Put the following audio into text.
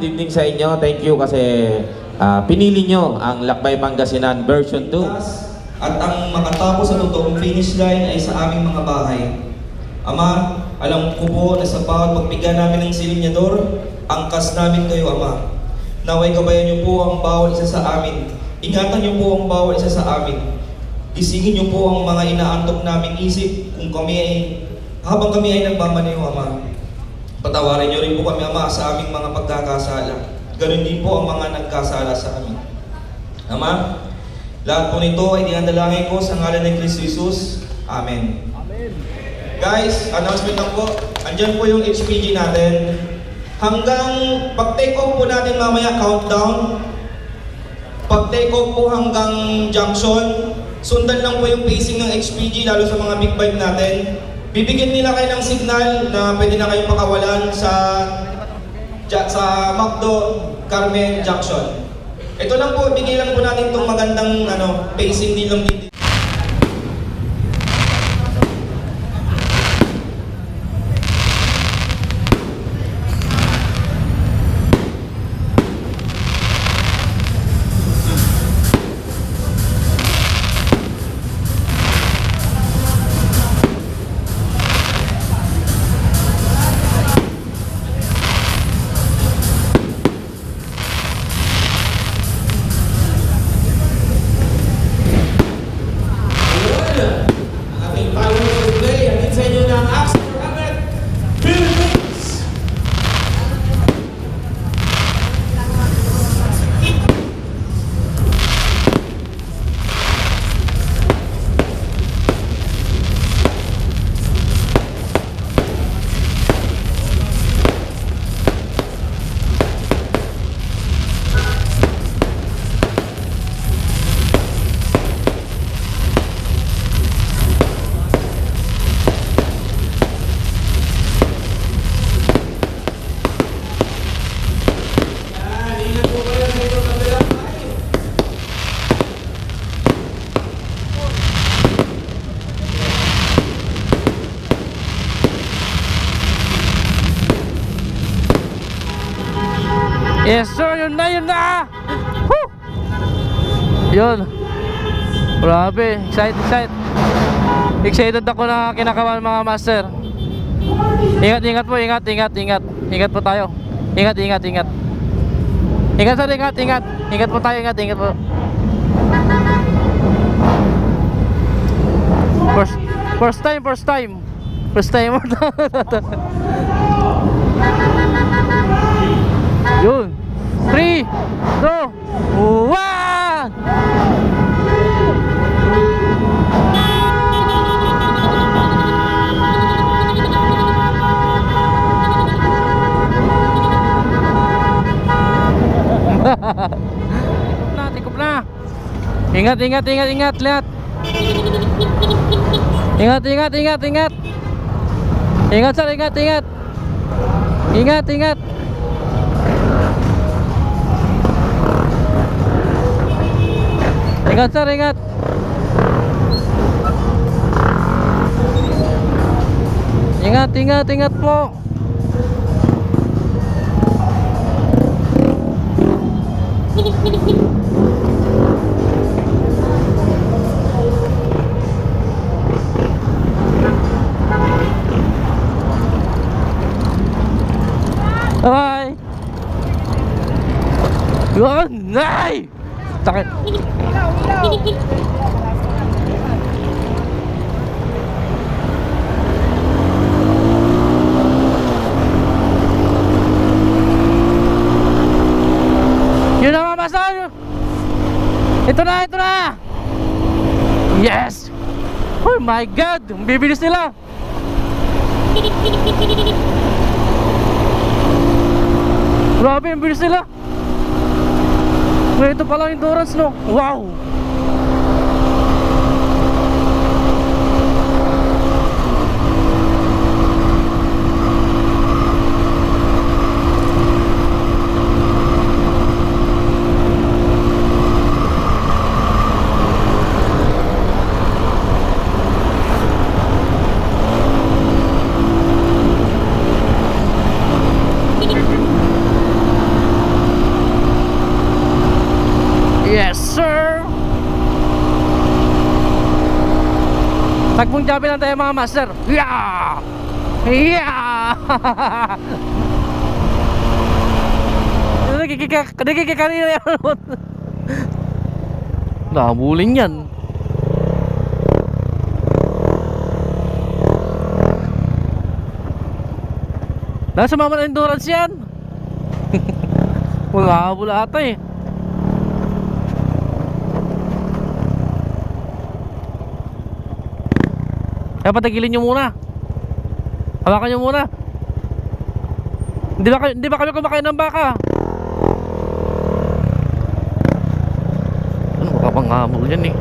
good evening sa inyo. Thank you kasi pinili nyo ang Lakbay Pangasinan version 2. At ang makatapos sa totoong finish line ay sa aming mga bahay. Ama, alam ko po na sa bawat pagpiga namin ng silinyador, angkas namin kayo, Ama. Naway gabayan niyo po ang bawat isa sa amin. Ingatan niyo po ang bawat isa sa amin. Gisingin niyo po ang mga inaantok naming isip habang kami ay nagmamaneho, Ama. Patawarin niyo rin po kami, Ama, sa aming mga pagkakasala. Ganun din po ang mga nagkasala sa amin. Ama, lahat po nito ay dinadalangin ko sa ngalan ng Kristo Jesus. Amen. Amen. Guys, announcement lang po. Andyan po yung HPG natin. Hanggang pag-take off po natin mamaya, countdown. Pag-take off po hanggang junction, sundan lang po yung pacing ng HPG, lalo sa mga big bike natin. Bibigyan nila kayo ng signal na pwede na kayong pakawalan sa McDo Carmen Junction. Ito lang po, bigay lang po natin itong magandang pacing nilang dito. Yes sir, yun na, yun na! Woo! Yun. Grabe, excited. Excited ako na kinakabahan mga master. Ingat po, ingat po tayo. Ingat. Ingat sir, ingat. Ingat po tayo, ingat po. First time. Yun. 3, 2, 1. Tikop na. Ingat lihat. Ingat. Ingat sir, ingat. Ingat sir, ingat. Ingat po. Bye. Yun, nay. Sakit. Yun na mga master. Ito na. Yes. Oh my God, ang bibilis nila. Grabe, ang bilis nila. Ito pala endurance, no? Wow! sir. Tagpong jabi lang tayo mga master. Yeah! Yeah! Kanina yan. Nahabulin yan. Nasa mama ng endurance yan. Maghahabol ata eh. Kaya patigilin nyo muna. Hawakan nyo muna. Hindi ba kami kumakain ng baka? Ano baka panghamol yan eh.